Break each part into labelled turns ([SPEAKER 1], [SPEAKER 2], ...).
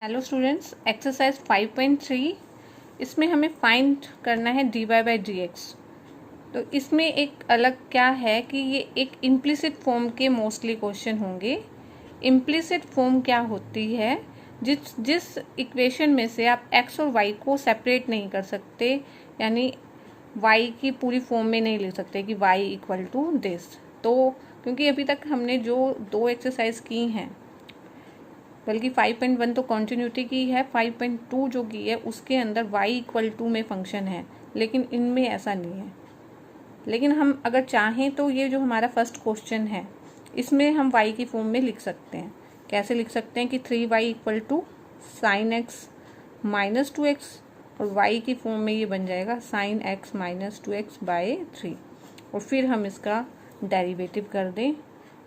[SPEAKER 1] Hello students, exercise 5.3 इसमें हमें find करना है dy बाई डी एक्स। तो इसमें एक अलग क्या है कि ये एक इम्प्लिसिट फॉर्म के मोस्टली क्वेश्चन होंगे। इम्प्लिसिट फॉर्म क्या होती है? जिस इक्वेशन में से आप x और y को सेपरेट नहीं कर सकते, यानी y की पूरी फॉर्म में नहीं लिख सकते कि y इक्वल टू दिस। तो क्योंकि अभी तक हमने जो दो एक्सरसाइज की हैं, बल्कि 5.1 तो कॉन्टिन्यूटी की है, 5.2 जो की है उसके अंदर y इक्वल टू में फंक्शन है, लेकिन इनमें ऐसा नहीं है। लेकिन हम अगर चाहें तो ये जो हमारा फर्स्ट क्वेश्चन है इसमें हम y की फॉर्म में लिख सकते हैं। कैसे लिख सकते हैं कि 3y equal to sine x minus 2x, और y की फॉर्म में ये बन जाएगा sign x minus 2x by 3, और फिर हम इसका डेरिवेटिव कर दें।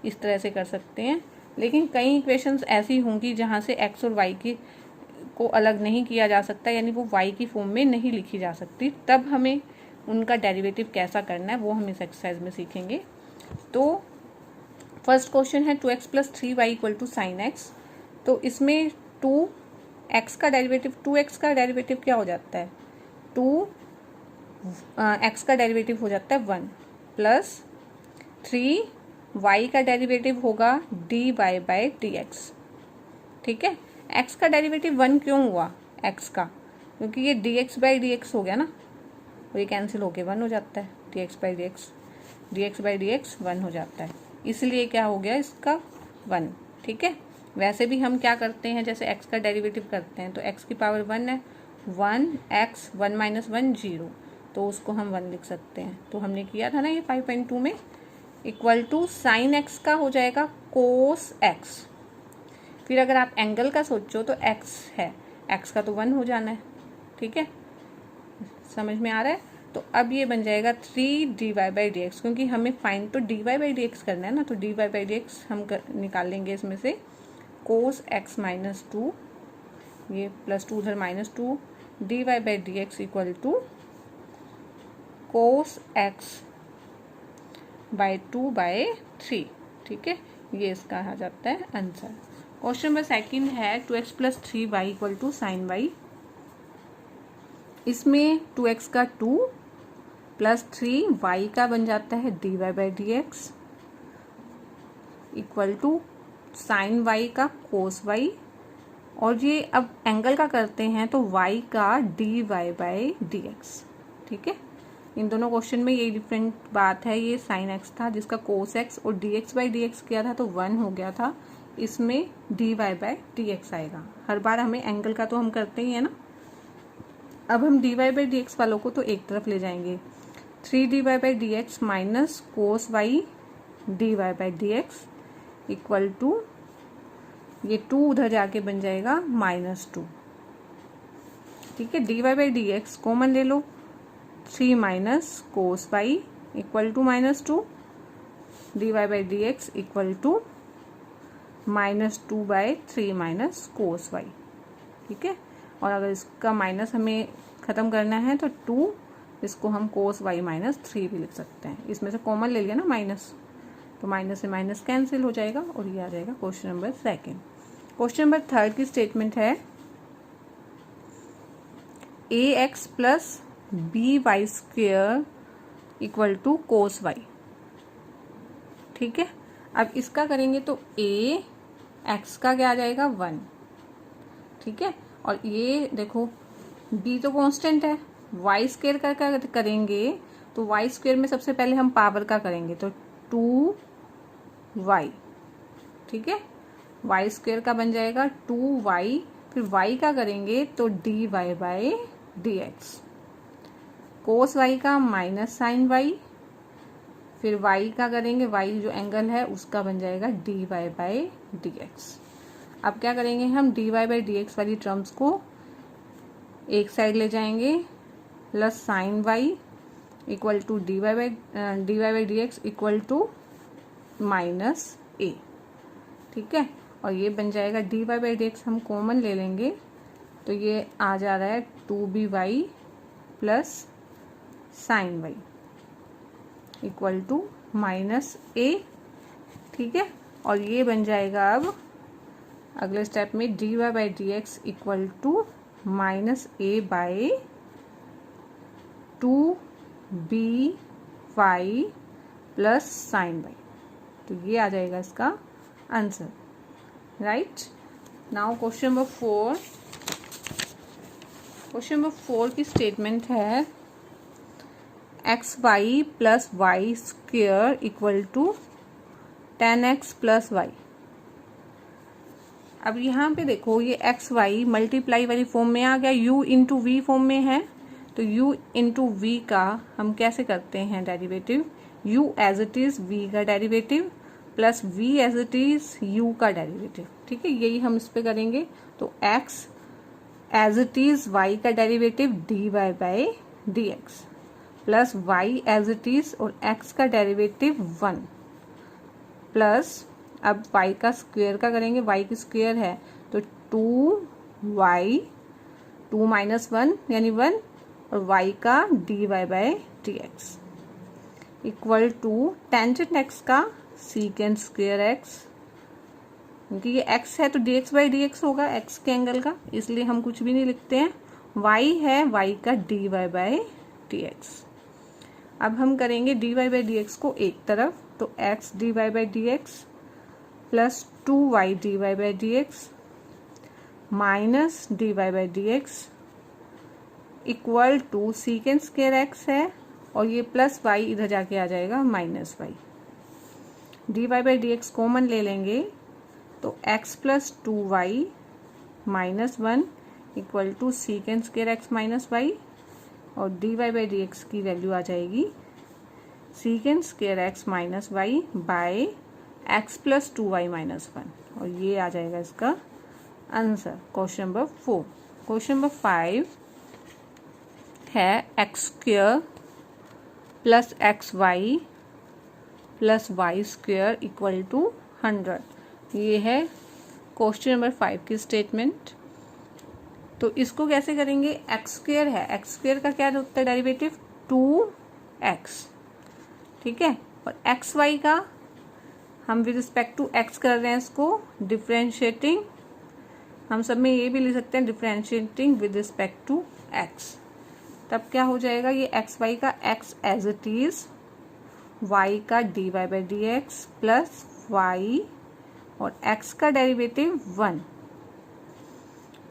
[SPEAKER 1] इस तरह से कर सकते हैं। लेकिन कई इक्वेशंस ऐसी होंगी जहाँ से x और y की को अलग नहीं किया जा सकता, यानी वो y की फॉर्म में नहीं लिखी जा सकती, तब हमें उनका डेरिवेटिव कैसा करना है वो हम इस एक्सरसाइज में सीखेंगे। तो फर्स्ट क्वेश्चन है 2x plus 3y equal to sine x. तो इसमें 2x का डेरिवेटिव, 2x का डेरिवेटिव क्या हो जाता है? 2x का डेरिवेटिव हो जाता है 1 प्लस 3y का डेरिवेटिव होगा dy बाई डी एक्स। ठीक है, x का डेरिवेटिव 1 क्यों हुआ? x का, क्योंकि ये dx बाई डी एक्स हो गया ना, और ये कैंसिल होके 1 हो जाता है। dx बाई डी एक्स 1 हो जाता है, इसलिए क्या हो गया इसका 1। ठीक है, वैसे भी हम क्या करते हैं, जैसे x का डेरिवेटिव करते हैं तो x की पावर 1 है, 1x 1 माइनस 1 0, तो उसको हम 1 लिख सकते हैं। तो हमने किया था ना ये 5.2 में। इक्वल टू साइन एक्स का हो जाएगा कोस एक्स। फिर अगर आप एंगल का सोचो तो एक्स है, एक्स का तो 1 हो जाना है। ठीक है, समझ में आ रहा है? तो अब ये बन जाएगा 3 dy बाई डी एक्स, क्योंकि हमें फाइंड तो dy बाई डी एक्स करना है ना, तो dy बाई डी एक्स हम निकाल लेंगे इसमें से। कोस एक्स माइनस 2, ये प्लस 2 उधर minus 2, dy by D x equal to cos X by 2 by 3। ठीक है, ये इसका आ जाता है आंसर। क्वेश्चन नंबर सेकंड है 2x plus 3y equal to sine y। इसमें 2x का 2 प्लस 3y का बन जाता है dy by D x equal to sine y का कोस y, और ये अब एंगल का करते हैं तो y का dy बाई डी एक्स। ठीक है, इन दोनों क्वेश्चन में यही डिफरेंट बात है। ये साइन एक्स था जिसका कोस एक्स और dx बाई डी एक्स किया था तो 1 हो गया था, इसमें dy बाई डी एक्स आएगा। हर बार हमें एंगल का तो हम करते ही है ना। अब हम dy बाई डी एक्स वालों को तो एक तरफ ले जाएंगे, 3 dy by D x minus cos Y dy by D x equal to, ये 2 उधर जाके बन जाएगा -2। ठीक है, dy by D x common ले लो, 3 minus cos Y equal to -2, dy by D x equal to -2 by 3 minus cos Y. ठीक है, और अगर इसका माइनस हमें ख़त्म करना है तो 2, इसको हम कोस वाई माइनस 3 भी लिख सकते हैं। इसमें से कॉमन ले लिया ना माइनस, तो माइनस से माइनस कैंसिल हो जाएगा, और ये आ जाएगा question number second. Question number third की स्टेटमेंट है ax plus B Y square equal to cos Y. ठीक है, अब इसका करेंगे तो a x का क्या आ जाएगा 1। ठीक है, और ये देखो b तो कांस्टेंट है, y स्क्वेयर का क्या करेंगे तो y स्क्वेयर में सबसे पहले हम पावर का करेंगे तो 2y। ठीक है, y स्क्वेयर का बन जाएगा 2y, फिर y का करेंगे तो dy by D x, cos y का माइनस साइन y, फिर y का करेंगे, y जो एंगल है उसका बन जाएगा dy बाई डी एक्स। अब क्या करेंगे हम, dy बाई डी एक्स वाली टर्म्स को एक साइड ले जाएंगे, plus sine y equal to dy by D x equal to minus a। ठीक है, और ये बन जाएगा dy बाई डी एक्स हम कॉमन ले लेंगे तो ये आ जा रहा है 2by plus sine y equal to minus a। ठीक है, और ये बन जाएगा अब अगले स्टेप में dy by D x equal to minus A by 2b Y plus sine Y. तो ये आ जाएगा इसका answer, right. Now question number 4। Question number 4 की स्टेटमेंट है X Y plus Y square equal to 10x plus Y. अब यहाँ पे देखो ये एक्स वाई मल्टीप्लाई वाली फॉर्म में आ गया, u इंटू वी फॉर्म में है, तो u इंटू वी का हम कैसे करते हैं derivative, u as it is v का derivative plus v as it is u का डेरिवेटिव। ठीक है, यही हम इस पे करेंगे। तो x as it is y का derivative dy by D x plus y as it is और x का डेरिवेटिव 1 प्लस अब y का स्क्वायर का करेंगे, y की स्क्वायर है तो 2y 2 माइनस 1 यानी 1 और y का dy by D x equal to tangent x का सीकेंट स्क्वायर x, क्योंकि ये x है तो dx बाई डी एक्स होगा x के एंगल का, इसलिए हम कुछ भी नहीं लिखते हैं। y है y का dy बाई डी एक्स। अब हम करेंगे dy बाई डी एक्स को एक तरफ, तो x dy by D x plus 2y dy by D x minus dy by D x equal to secant square x है और ये प्लस y इधर जाके आ जाएगा minus y। dy by D x common ले लेंगे तो x plus 2y minus 1 equal to secant square x minus y और dy बाई डी एक्स की वैल्यू आ जाएगी secant square x minus y by x plus 2y minus 1 और ये आ जाएगा इसका answer, question number 4। Question number 5 है x square plus x Y plus y square equal to 100। ये है क्वेश्चन नंबर 5 की स्टेटमेंट। तो इसको कैसे करेंगे, एक्स स्क्वायर है, एक्स स्क्वायर का क्या होता है डेरिवेटिव 2x, ठीक है, और एक्स वाई का हम विद रिस्पेक्ट टू x कर रहे हैं इसको डिफरेंशिएटिंग, हम सब में ये भी लिख सकते हैं differentiating with respect to x। तब क्या हो जाएगा, ये एक्स वाई का x as it is y का dy by D x plus y और x का डेरिवेटिव 1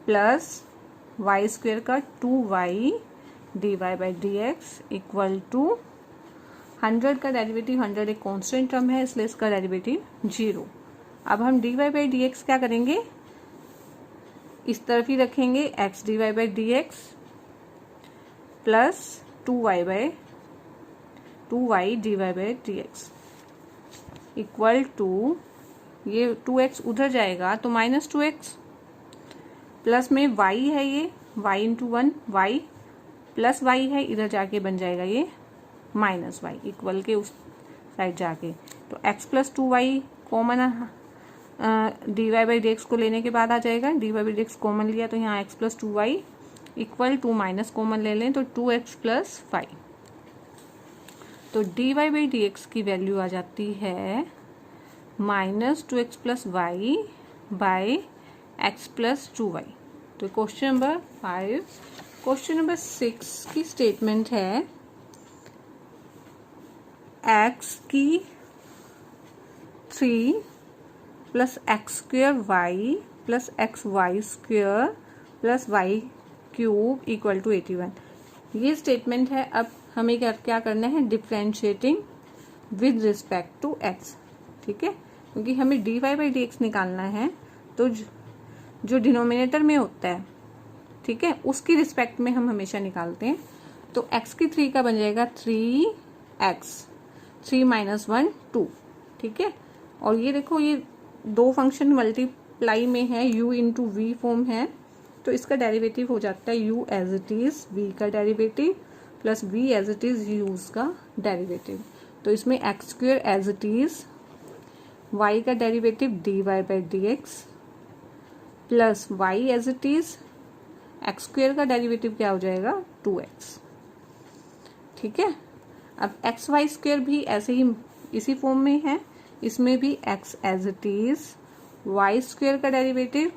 [SPEAKER 1] प्लस वाई स्क्वेयर का 2y dy by D x equal to 100 का डेरिवेटिव 100 एक कांस्टेंट टर्म है इसलिए इसका डेरिवेटिव 0। अब हम dy बाई डी एक्स क्या करेंगे, इस तरफ ही रखेंगे x dy by D x plus 2y dy by D x equal to ये 2x उधर जाएगा तो माइनस 2x प्लस में y है, ये y into 1 y plus y है, इधर जाके बन जाएगा ये माइनस y इक्वल के उस साइड जाके, तो x plus 2y common dy by D x को लेने के बाद आ जाएगा, dy by D x common लिया तो यहाँ x plus 2y equal to minus common ले लें तो 2x प्लस 5। तो dy बाई डी एक्स की वैल्यू आ जाती है minus 2x plus y by x plus 2y। तो क्वेश्चन नंबर 5। क्वेश्चन नंबर 6 की स्टेटमेंट है x की 3 plus x square y plus x y square plus y cube equal to 81। ये statement है। अब हमें क्या करना है, differentiating with respect to x, ठीक है, क्योंकि हमें dy बाई डी एक्स निकालना है तो जो डिनोमिनेटर में होता है, ठीक है, उसकी रिस्पेक्ट में हम हमेशा निकालते हैं। तो x की 3 का बन जाएगा 3x 3 माइनस 1 2, ठीक है, और ये देखो ये दो फंक्शन मल्टीप्लाई में है, u इंटू वी फॉर्म है तो इसका डेरिवेटिव हो जाता है u as it is v का derivative plus v as it is u का डेरिवेटिव। तो इसमें x square as it is y का derivative dy by D x plus y as it is x square का derivative क्या हो जाएगा 2x, ठीक है। अब एक्स वाई स्क्वेयर भी ऐसे ही इसी फॉर्म में है, इसमें भी x as it is y square का डेरिवेटिव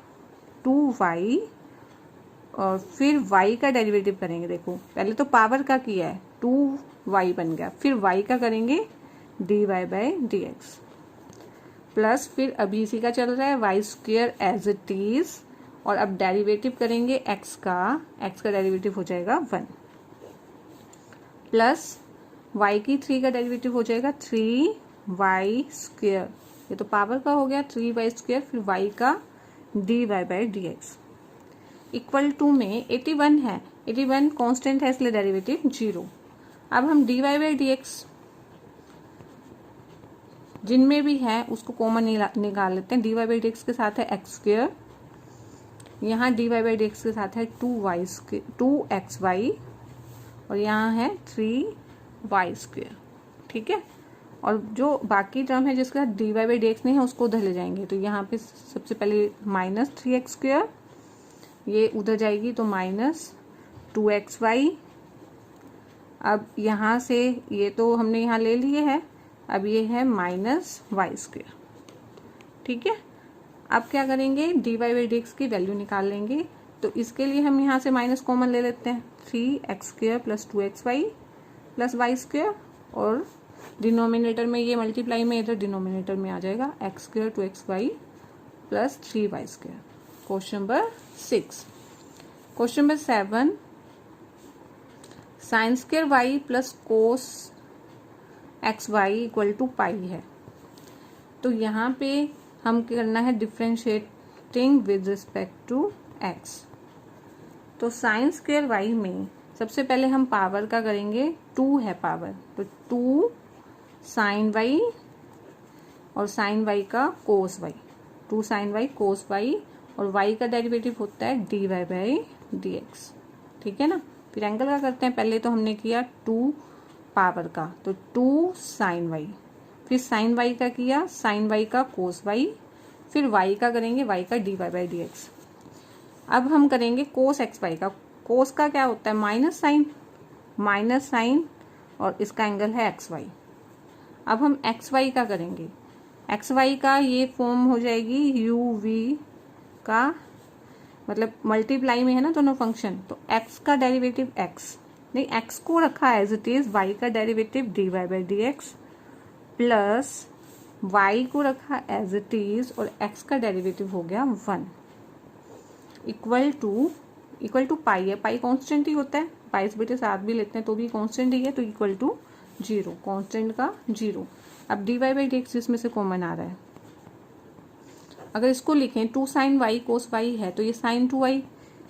[SPEAKER 1] 2y, और फिर y का डेरिवेटिव करेंगे। देखो पहले तो पावर का किया है, 2y बन गया, फिर y का करेंगे dy/dx, प्लस फिर अभी इसी का चल रहा है y square as it is, और अब डेरिवेटिव करेंगे x का डेरिवेटिव हो जाएगा 1, प्लस y की 3 का डेरिवेटिव हो जाएगा 3y स्क्वायर, ये तो पावर का हो गया 3y स्क्वायर, फिर y का dy/dx इक्वल टू में 81 है, 81 कांस्टेंट है इसलिए डेरिवेटिव 0। अब हम dy/dx जिनमें भी है उसको कॉमन निकाल लेते हैं। dy/dx के साथ है x स्क्वायर, यहाँ dy/dx के साथ है 2xy, और यहाँ है 3y स्क्वायर। ठीक है, और जो बाकी टर्म है जिसका dy/dx नहीं है उसको उधर ले जाएंगे, तो यहाँ पे सबसे पहले -3x स्क्वायर, ये उधर जाएगी तो -2xy। अब यहाँ से ये तो हमने यहाँ ले लिए है, अब ये है -y स्क्वायर। ठीक है, अब क्या करेंगे, dy/dx की वैल्यू निकाल लेंगे, तो इसके लिए हम यहाँ से माइनस कॉमन ले लेते हैं, 3x square plus 2xy plus y square, और डिनोमिनेटर में ये मल्टीप्लाई में इधर डिनोमिनेटर में आ जाएगा x square 2xy plus 3y square. Question number 6। Question number 7, sine square y plus cos xy equal to pi है। तो यहाँ पे हम करना है differentiating with respect to x। तो साइन स्क्वायर y में सबसे पहले हम पावर का करेंगे, 2 है पावर, तो 2 साइन y और साइन y का कोस y, 2 साइन y कोस y, और y का डेरिवेटिव होता है dy/dx। ठीक है ना, फिर एंगल का करते हैं, पहले तो हमने किया 2 पावर का, तो 2 साइन y, फिर साइन y का किया, साइन y का कोस y, फिर y का करेंगे y का dy/dx। अब हम करेंगे कोस xy का, कोस का क्या होता है माइनस साइन, और इसका एंगल है xy। अब हम xy का करेंगे, xy का ये फॉर्म हो जाएगी uv का, मतलब मल्टीप्लाई में है ना दोनों फंक्शन, तो x का डेरिवेटिव x नहीं, x को रखा एज इट इज, y का डेरिवेटिव dy/dx, प्लस y को रखा एज इट इज और x का डेरिवेटिव हो गया 1, इक्वल टू पाई है, पाई कांस्टेंट ही होता है, पाई से बेटे साथ भी लेते हैं तो भी कांस्टेंट ही है, तो इक्वल टू 0, कांस्टेंट का 0। अब dy/dx इसमें से कॉमन आ रहा है, अगर इसको लिखें 2 साइन y कोस y है, तो ये साइन 2y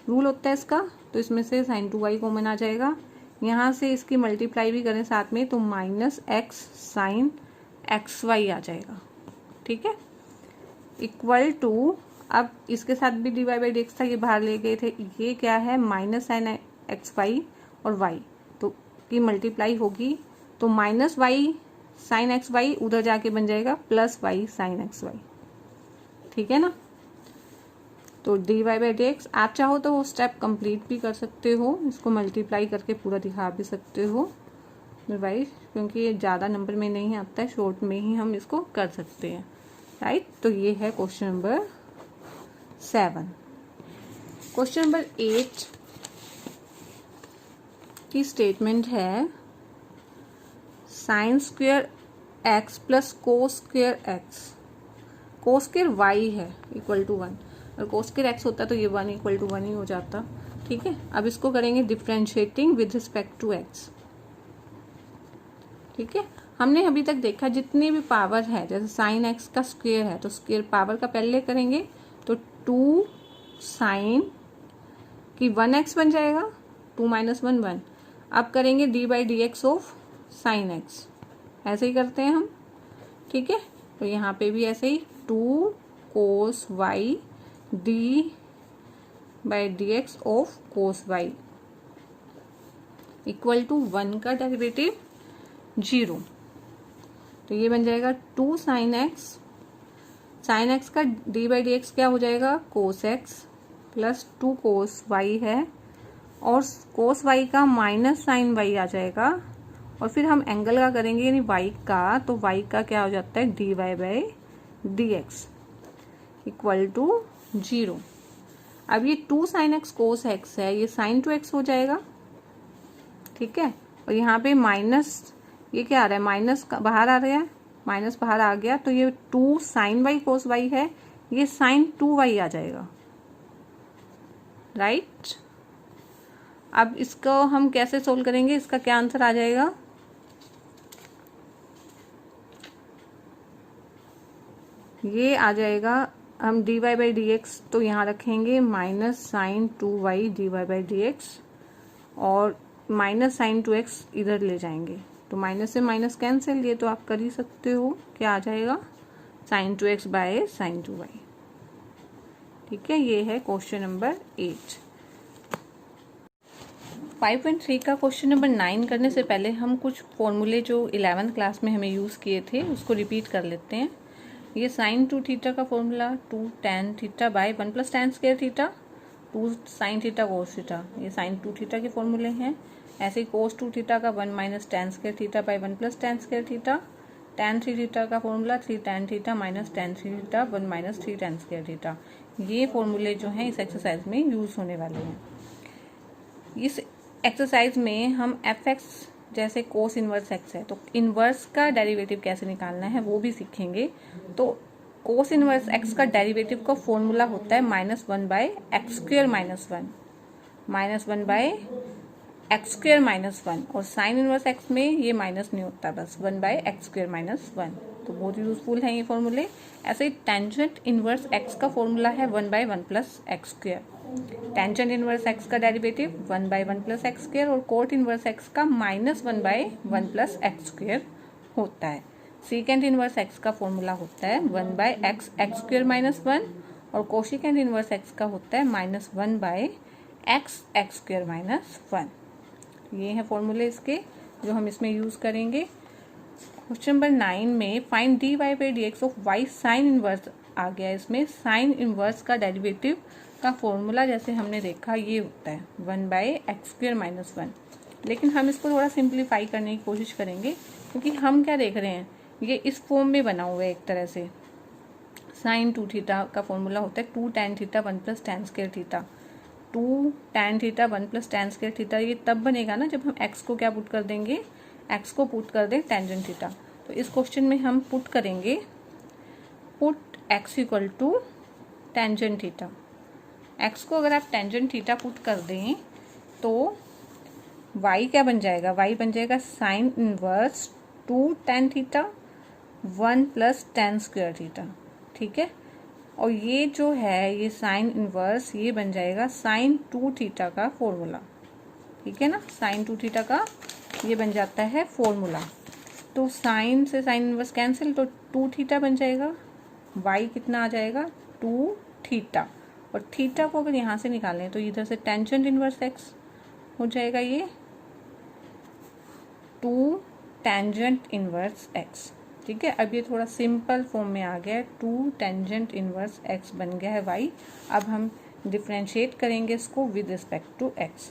[SPEAKER 1] रूल होता है इसका, तो इसमें से साइन 2y कॉमन आ जाएगा, यहाँ से इसकी मल्टीप्लाई भी करें साथ में तो -x साइन xy आ जाएगा। ठीक है, इक्वल टू, अब इसके साथ भी dy/dx था, ये बाहर ले गए थे, ये क्या है माइनस साइन xy और y तो की मल्टीप्लाई होगी, तो -y साइन xy उधर जाके बन जाएगा +y साइन xy। ठीक है ना, तो dy/dx आप चाहो तो वो स्टेप कंप्लीट भी कर सकते हो, इसको मल्टीप्लाई करके पूरा दिखा भी सकते हो अदरवाइज, क्योंकि ये ज़्यादा नंबर में नहीं आता है, शॉर्ट में ही हम इसको कर सकते हैं। राइट, तो ये है क्वेश्चन नंबर 7। क्वेश्चन नंबर 8 की स्टेटमेंट है sine square x plus cos square x, cos square y है इक्वल टू 1, और कोस स्क्वायर x होता तो ये 1 इक्वल टू 1 ही हो जाता। ठीक है, अब इसको करेंगे differentiating with respect to x। ठीक है, हमने अभी तक देखा जितनी भी पावर है, जैसे साइन x का स्क्वायर है तो स्क्वायर पावर का पहले करेंगे, तो 2 साइन की 1x बन जाएगा, 2 - 1 1। अब करेंगे dy/dx ऑफ साइन x, ऐसे ही करते हैं हम। ठीक है, तो यहाँ पे भी ऐसे ही 2 cos y dy/dx of cos y equal to 1 का डेरिवेटिव 0, तो ये बन जाएगा 2 साइन x का dy/dx क्या हो जाएगा कोस x प्लस 2 कोस y है, और कोस y का माइनस साइन y आ जाएगा, और फिर हम एंगल का करेंगे यानी y का, तो y का क्या हो जाता है dy/dx इक्वल टू 0। अब ये 2 sin x cos x है, ये sin 2x हो जाएगा, ठीक है। और यहाँ पे माइनस, ये क्या आ रहा है, माइनस बाहर आ रहा है, माइनस बाहर आ गया, तो ये 2 sin y cos y है, ये sin 2y आ जाएगा, राइट। अब इसको हम कैसे सोल्व करेंगे, इसका क्या आंसर आ जाएगा, ये आ जाएगा, हम dy बाई डी एक्स तो यहाँ रखेंगे minus sine 2y dy by D x, और माइनस साइन 2x इधर ले जाएंगे, तो माइनस से माइनस कैंसिल, ये तो आप कर ही सकते हो, क्या आ जाएगा, sign 2x by sine 2y, ठीक है। ये है क्वेश्चन नंबर 8। 5.3 का क्वेश्चन नंबर 9 करने से पहले हम कुछ फॉर्मूले जो 11th क्लास में हमें यूज़ किए थे उसको रिपीट कर लेते हैं। ये साइन 2 थीटा का formula 2 tan theta by 1 plus tan square theta, 2 sin theta cos theta, ये साइन 2 थीटा के फॉर्मूले हैं। ऐसे ही कोस 2 थीटा का 1 minus tan square theta by 1 plus tan square theta, tan 3 theta का formula 3 tan theta minus tan 3 theta 1 minus 3 tan square theta. ये फॉर्मूले जो हैं इस एक्सरसाइज में यूज़ होने वाले हैं। इस एक्सरसाइज में हम fx जैसे कोस इनवर्स x है तो इनवर्स का डेरिवेटिव कैसे निकालना है वो भी सीखेंगे। तो कोस इनवर्स x का डेरिवेटिव का फॉर्मूला होता है -1 by x square minus 1, -1 by x square minus 1, और साइन इनवर्स x में ये माइनस नहीं होता, बस 1 बाय एक्स स्क्वायर माइनस 1। तो बहुत यूजफुल है ये फॉर्मूले। ऐसे ही टेंजेंट इनवर्स x का फॉर्मूला है 1 by 1 plus x square. Tangent inverse x का derivative 1 by 1 plus x square, और कोट इनवर्स x का -1 बाय 1 प्लस एक्स स्क्वायर होता है। सीकेंट इनवर्स x का फॉर्मूला होता है 1 बाय एक्स स्क्वायर माइनस 1, और कोशिकेंट इनवर्स x का होता है -1 बाय एक्स स्क्वायर माइनस 1। ये हैं फॉर्मूले इसके जो हम इसमें यूज़ करेंगे। क्वेश्चन नंबर 9 में find dy by D x of y sine inverse आ गया। इसमें साइन इनवर्स का डेरिवेटिव का फॉर्मूला जैसे हमने देखा ये होता है 1 बाय एक्स स्क्वायर माइनस 1, लेकिन हम इसको थोड़ा सिंप्लीफाई करने की कोशिश करेंगे क्योंकि हम क्या देख रहे हैं, ये इस फॉर्म में बना हुआ है एक तरह से। साइन 2 थीटा का फॉर्मूला होता है 2 tan theta 1 plus tan square theta, 2 tan theta 1 plus tan square theta. ये तब बनेगा ना जब हम x को क्या पुट कर देंगे, x को पुट कर दें टेंजेंट थीटा। तो इस क्वेश्चन में हम पुट करेंगे put x equal to tangent theta. x को अगर आप टेंजेंट थीटा पुट कर दें तो y क्या बन जाएगा, y बन जाएगा sine inverse 2 tan theta 1 plus tan square theta, ठीक है। और ये जो है ये साइन इनवर्स ये बन जाएगा साइन 2 थीटा का फॉर्मूला, ठीक है ना। साइन 2 थीटा का ये बन जाता है फॉर्मूला। तो साइन से साइन इनवर्स कैंसिल, तो 2 थीटा बन जाएगा, y कितना आ जाएगा 2 थीटा, और थीटा को अगर यहाँ से निकालें तो इधर से टेंजेंट इनवर्स x हो जाएगा ये 2 टेंजेंट इनवर्स x, ठीक है। अब ये थोड़ा सिंपल फॉर्म में आ गया है, 2 टेंजेंट इनवर्स x बन गया है y। अब हम डिफ्रेंशिएट करेंगे इसको विद रिस्पेक्ट टू x,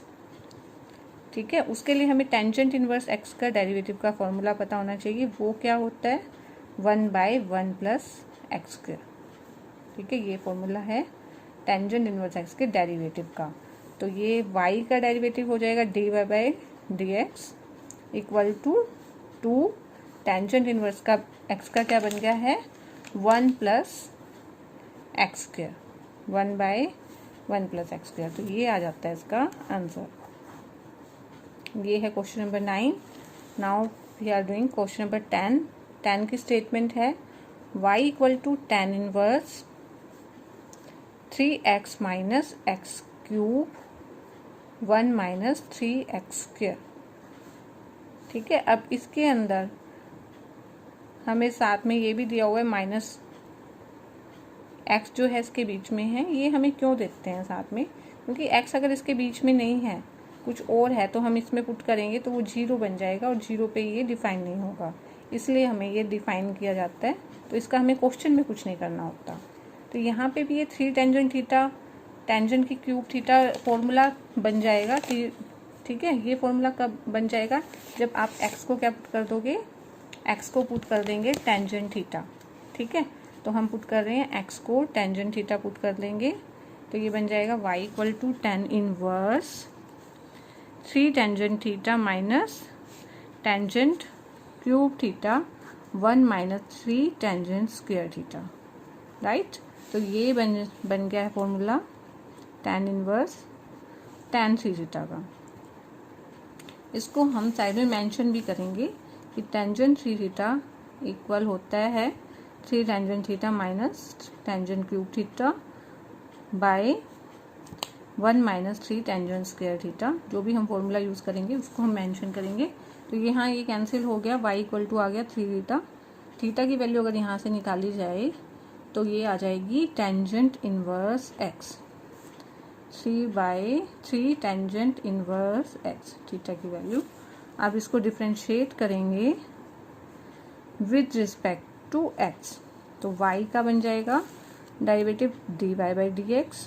[SPEAKER 1] ठीक है। उसके लिए हमें टेंजेंट इनवर्स x का डेरिवेटिव का फॉर्मूला पता होना चाहिए। वो क्या होता है 1 बाय 1 प्लस एक्स स्क्वायर, ठीक है। ये फॉर्मूला है टेंजेंट इनवर्स x के डेरिवेटिव का। तो ये y का डेरिवेटिव हो जाएगा dy by D x equal to 2 tangent inverse का x का क्या बन गया है 1 plus x square, 1 by 1 plus x square. तो ये आ जाता है इसका आंसर। ये है question number 9। Now we are doing question number 10। 10 की स्टेटमेंट है y equal to tan inverse 3x minus x cube 1 minus 3x square, ठीक है। अब इसके अंदर हमें साथ में ये भी दिया हुआ है माइनस x जो है इसके बीच में है। ये हमें क्यों देते हैं साथ में, क्योंकि x अगर इसके बीच में नहीं है कुछ और है तो हम इसमें पुट करेंगे तो वो 0 बन जाएगा, और 0 पे ये डिफाइन नहीं होगा, इसलिए हमें ये डिफाइन किया जाता है। तो इसका हमें क्वेश्चन में कुछ नहीं करना होता। तो यहाँ पे भी ये 3 टेंजेंट थीटा टेंजेंट की क्यूब थीटा फॉर्मूला बन जाएगा, ठीक है। ये फॉर्मूला कब बन जाएगा, जब आप x को क्या पुट कर दोगे, x को पुट कर देंगे टेंजेंट थीटा, ठीक है। तो हम पुट कर रहे हैं x को टेंजेंट थीटा पुट कर लेंगे, तो ये बन जाएगा y equal to tan inverse 3 tangent theta minus tangent cube theta 1 minus 3 tangent square theta, right. तो ये बन गया है formula tan inverse tan 3 theta का। इसको हम साइड में मेंशन भी करेंगे कि टेंजेंट 3 थीटा इक्वल होता है 3 tangent theta minus tangent cube theta by 1 minus 3 tangent square theta. जो भी हम फॉर्मूला यूज़ करेंगे उसको हम मेंशन करेंगे। तो यहाँ ये कैंसिल हो गया, y इक्वल टू आ गया 3 थीटा। थीटा की वैल्यू अगर यहाँ से निकाली जाए तो ये आ जाएगी tangent inverse x, 3/3 tangent inverse x theta की वैल्यू। अब इसको डिफ्रेंशिएट करेंगे विद रिस्पेक्ट टू x, तो y का बन जाएगा derivative dy/dx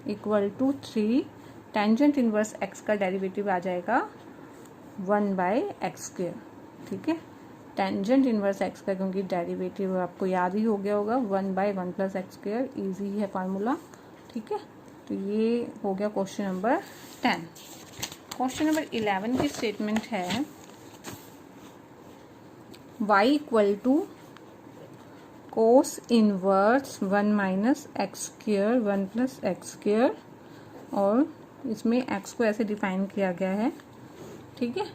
[SPEAKER 1] equal to 3 tangent inverse x का डेरिवेटिव आ जाएगा 1/x²। ठीक है, टेंजेंट इनवर्स x का क्योंकि डेरिवेटिव आपको याद ही हो गया होगा 1/1 + x², ईजी है फार्मूला। ठीक है, तो ये हो गया क्वेश्चन नंबर 10। क्वेश्चन नंबर 11 की स्टेटमेंट है y equal to cos inverse 1 minus x², 1 + x², और इसमें x को ऐसे डिफाइन किया गया है। ठीक है,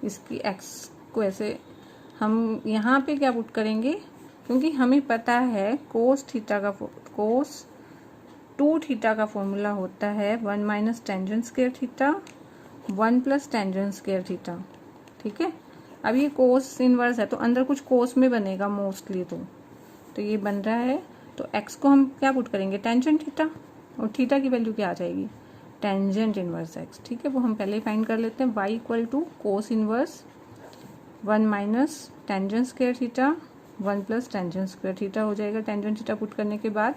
[SPEAKER 1] इसकी x को ऐसे हम यहाँ पे क्या पुट करेंगे, क्योंकि हमें पता है कोस 2 थीटा का फॉर्मूला होता है 1 minus tangent square theta 1 + tangent square theta. ठीक है, अब ये कोस इनवर्स है तो अंदर कुछ कोस में बनेगा मोस्टली, तो ये बन रहा है। तो x को हम क्या पुट करेंगे, टेंजेंट थीटा, और थीटा की वैल्यू क्या आ जाएगी, टेंजेंट इनवर्स x। ठीक है, वो हम पहले ही फाइंड कर लेते हैं। y equal to cos inverse 1 minus tangent square theta 1 + tangent square theta हो जाएगा टेंजेंट थीटा पुट करने के बाद।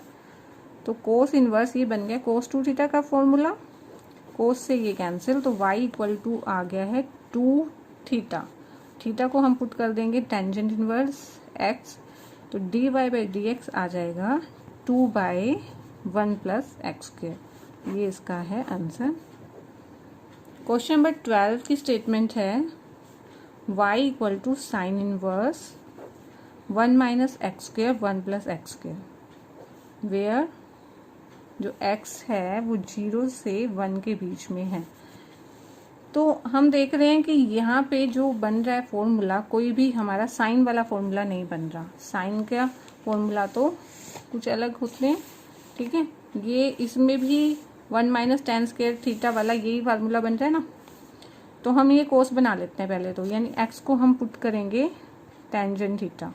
[SPEAKER 1] तो कोस इनवर्स ये बन गया कोस 2 थीटा का फॉर्मूला, कोस से ये कैंसिल, तो y इक्वल टू आ गया है 2 थीटा। थीटा को हम पुट कर देंगे टेंजेंट इनवर्स x, तो dy/dx आ जाएगा 2/1 + x²। ये इसका है आंसर। क्वेश्चन नंबर 12 की स्टेटमेंट है y equal to sine inverse 1 minus x², 1 + x², where जो x है वो 0 से 1 के बीच में है। तो हम देख रहे हैं कि यहाँ पे जो बन रहा है फॉर्मूला, कोई भी हमारा साइन वाला फॉर्मूला नहीं बन रहा। साइन का फॉर्मूला तो कुछ अलग होते हैं। ठीक है, ये इसमें भी 1 माइनस टेन स्क्वायर थीटा वाला यही फार्मूला बन रहा है ना। तो हम ये कोस बना लेते हैं पहले, तो यानी x को हम पुट करेंगे टेंजेंट थीटा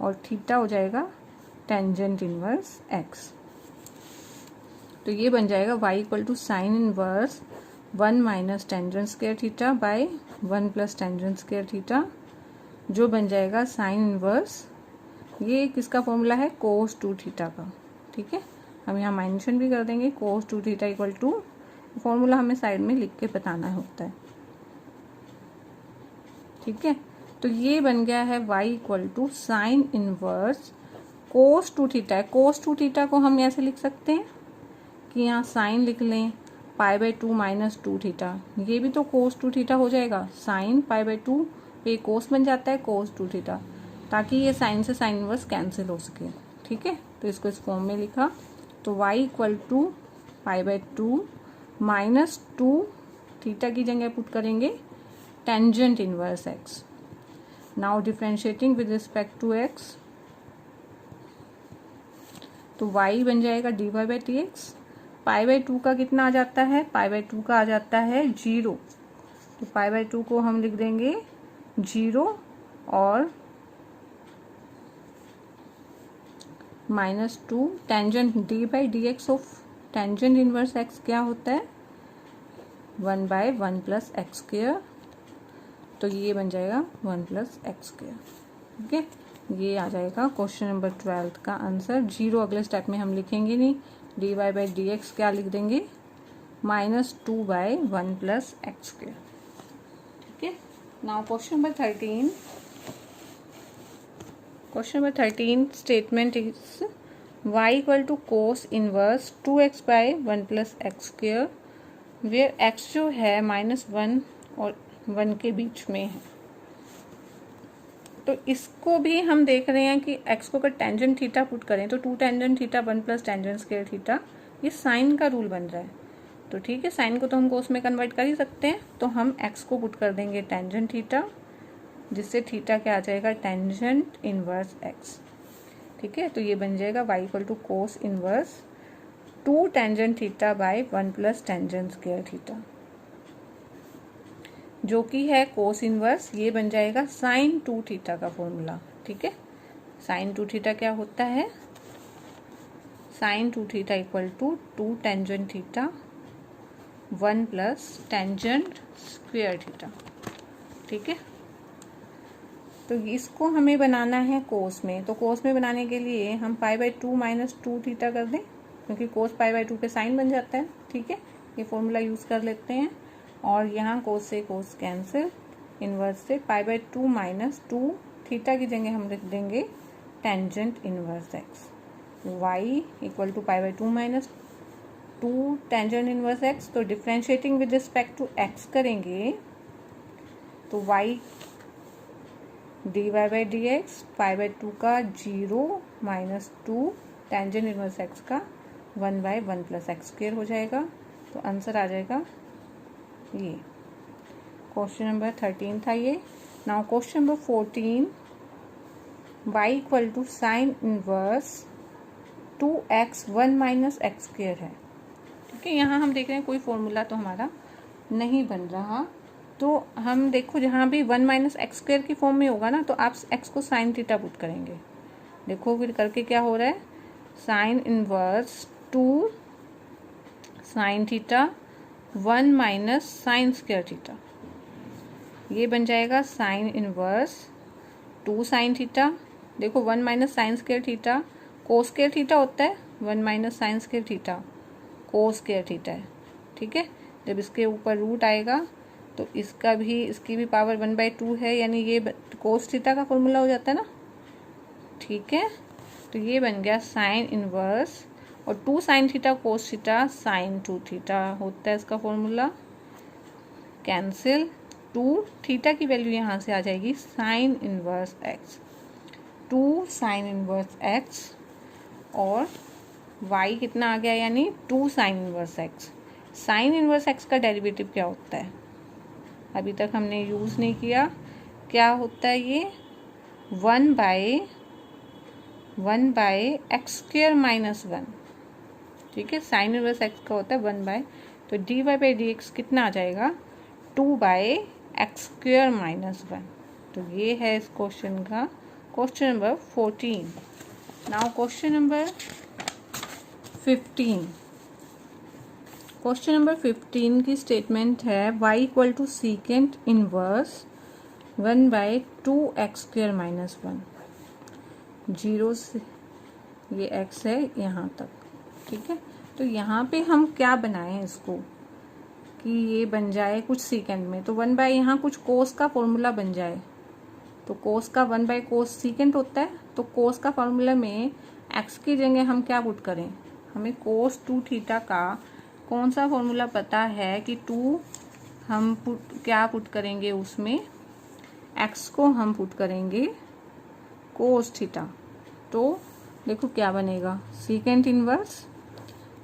[SPEAKER 1] और थीटा हो जाएगा टेंजेंट इनवर्स x। तो ये बन जाएगा y equal to sine inverse 1 minus tangent square theta by 1 + tangent square theta, जो बन जाएगा साइन इनवर्स, ये किसका फॉर्मूला है, कोस 2 थीटा का। ठीक है, हम यहाँ मेंशन भी कर देंगे कोस 2 थीटा इक्वल टू, फॉर्मूला हमें साइड में लिख के बताना होता है। ठीक है, तो ये बन गया है y equal to sine inverse cos 2 theta है। कोस 2 थीटा को हम ऐसे लिख सकते हैं कि यहाँ साइन लिख लें π/2 माइनस 2 थीटा, ये भी तो कोस 2 थीटा हो जाएगा। साइन π/2 पे कोस बन जाता है कोस 2 थीटा, ताकि ये साइन से साइन इनवर्स कैंसिल हो सके। ठीक है, तो इसको इस फॉर्म में लिखा, तो y equal to π/2 minus 2 theta की जगह पुट करेंगे tangent inverse x। Now differentiating with respect to x, तो y बन जाएगा dy/dx। π/2 का कितना आ जाता है, π/2 का आ जाता है 0, तो π/2 को हम लिख देंगे 0 और -2 tangent dy/dx of tangent inverse x क्या होता है 1/1 + x², तो ये बन जाएगा 1 + x²। ठीक है, ये आ जाएगा क्वेश्चन नंबर 12 का आंसर। 0 अगले स्टेप में हम लिखेंगे नहीं, dy/dx क्या लिख देंगे -2/1 + x²। ठीक है, now question number 13 question number 13 statement is y equal to cos inverse 2x by 1 plus x square where x जो है -1 और 1 के बीच में है। तो इसको भी हम देख रहे हैं कि x को अगर टेंजेंट थीटा पुट करें तो 2 tangent theta 1 plus tangent square theta, ये साइन का रूल बन रहा है। तो ठीक है, साइन को तो हम कोस में कन्वर्ट कर ही सकते हैं, तो हम x को पुट कर देंगे टेंजेंट थीटा, जिससे थीटा क्या आ जाएगा, टेंजेंट इनवर्स x। ठीक है, तो ये बन जाएगा y equal to cos inverse 2 tangent theta by 1 plus tangent square theta, जो कि है कोस इनवर्स, ये बन जाएगा साइन 2 थीटा का फॉर्मूला। ठीक है, साइन 2 थीटा क्या होता है, sine 2 theta equal to 2 tangent theta 1 plus tangent square theta. ठीक है, तो इसको हमें बनाना है कोस में। तो कोस में बनाने के लिए हम π/2 माइनस 2 थीटा कर दें, क्योंकि कोस π/2 पे साइन बन जाता है। ठीक है, ये फॉर्मूला यूज़ कर लेते हैं, और यहाँ कोस से कोस कैंसिल, इनवर्स से π/2 माइनस 2 थीटा की जगह हम लिख देंगे tangent inverse x। y equal to π/2 minus 2 tangent inverse x। तो differentiating with respect to x करेंगे तो y dy by D x, π/2 का 0 माइनस 2 टेंजेंट इनवर्स x का 1/1 प्लस एक्स स्क्वेयर हो जाएगा। तो आंसर आ जाएगा ये। क्वेश्चन नंबर 13 था ये। Now question number 14, y equal to sine inverse 2x 1 minus x square है। ठीक है, यहाँ हम देख रहे हैं कोई फॉर्मूला तो हमारा नहीं बन रहा, तो हम देखो जहाँ भी 1 माइनस एक्स स्क्वेयर की फॉर्म में होगा ना, तो आप x को साइन थीटा पुट करेंगे। देखो फिर करके क्या हो रहा है, sine inverse 2 sine theta 1 minus sine square theta, ये बन जाएगा साइन इनवर्स 2 साइन थीटा। देखो 1 minus sine square theta cos square theta होता है, 1 minus sine square theta cos square theta है। ठीक है, जब इसके ऊपर रूट आएगा तो इसकी भी पावर 1/2 है, यानी ये कोस थीटा का फॉर्मूला हो जाता है ना। ठीक है, तो ये बन गया साइन इनवर्स, और 2 sine theta cos theta sine 2 theta होता है इसका फॉर्मूला, कैंसिल 2 थीटा की वैल्यू यहाँ से आ जाएगी sine inverse x, 2 sine inverse x, और y कितना आ गया, यानी 2 sine inverse x। Sine inverse x का डेरिवेटिव क्या होता है, अभी तक हमने यूज़ नहीं किया। क्या होता है ये, 1 बाई एक्स स्क्वेयर माइनस 1। ठीक है, साइन इनवर्स x का होता है 1 बाई, तो dy बाई डी एक्स कितना आ जाएगा, 2 बाई एक्स स्क्वेयर माइनस 1। तो ये है इस क्वेश्चन का question number 14। Now question number 15। Question number 15 की स्टेटमेंट है y equal to secant inverse 1 by 2 x square minus 1। 0 से ये x है यहाँ तक। ठीक है, तो यहाँ पे हम क्या बनाएं इसको कि ये बन जाए कुछ सीकेंड में, तो 1 बाई यहाँ कुछ कोस का फॉर्मूला बन जाए। तो कोस का 1 बाई कोस सीकेंड होता है, तो कोस का फॉर्मूला में x की जगह हम क्या पुट करें, हमें कोस 2 थीटा का कौन सा फॉर्मूला पता है कि 2 हम क्या पुट करेंगे उसमें, x को हम पुट करेंगे कोस थीटा। तो देखो क्या बनेगा, secant inverse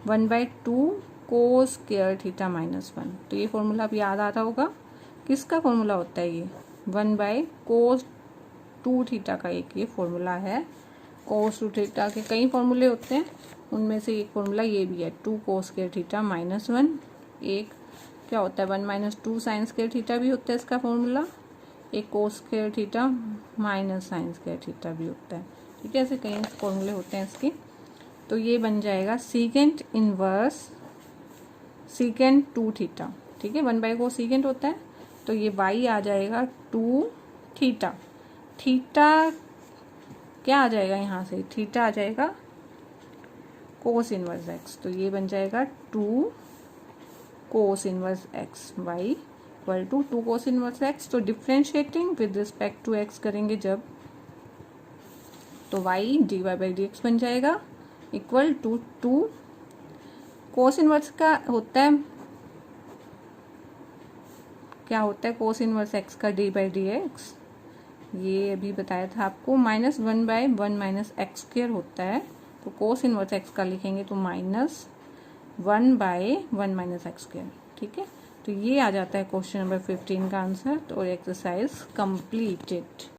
[SPEAKER 1] 1/2 cos square theta minus 1। तो ये फॉर्मूला अब याद आ रहा होगा, किसका फॉर्मूला होता है ये, 1 बाई कोस 2 थीटा का एक ये फॉर्मूला है। कोस 2 थीटा के कई फॉर्मूले होते हैं, उनमें से एक फॉर्मूला ये भी है, 2 कोस स्क्वायर थीटा माइनस 1। एक क्या होता है, 1 माइनस 2 साइन स्क्वायर थीटा भी होता है इसका फॉर्मूला। एक cos square theta minus sine square theta भी होता है। ठीक है, ऐसे कई फॉर्मूले होते हैं इसके। तो ये बन जाएगा सीकेंट इनवर्स सीकेंट 2 थीटा। ठीक है, 1 बाई को सीकेंट होता है, तो ये y आ जाएगा 2 थीटा। थीटा क्या आ जाएगा, यहाँ से थीटा आ जाएगा कोस इनवर्स x। तो ये बन जाएगा 2 cos inverse x, y equal to 2 cos inverse x। तो differentiating with respect to x करेंगे जब, तो y dy by D x बन जाएगा इक्वल टू 2 कोस इनवर्स का होता है, क्या होता है कोस इनवर्स x का डी बाई डी एक्स, ये अभी बताया था आपको, -1 बाय 1 माइनस एक्स स्क्र होता है। तो कोस इनवर्स x का लिखेंगे तो -1 बाय 1 माइनस एक्स स्क्र। ठीक है, तो ये आ जाता है क्वेश्चन नंबर 15 का आंसर। तो एक्सरसाइज कंप्लीटेड।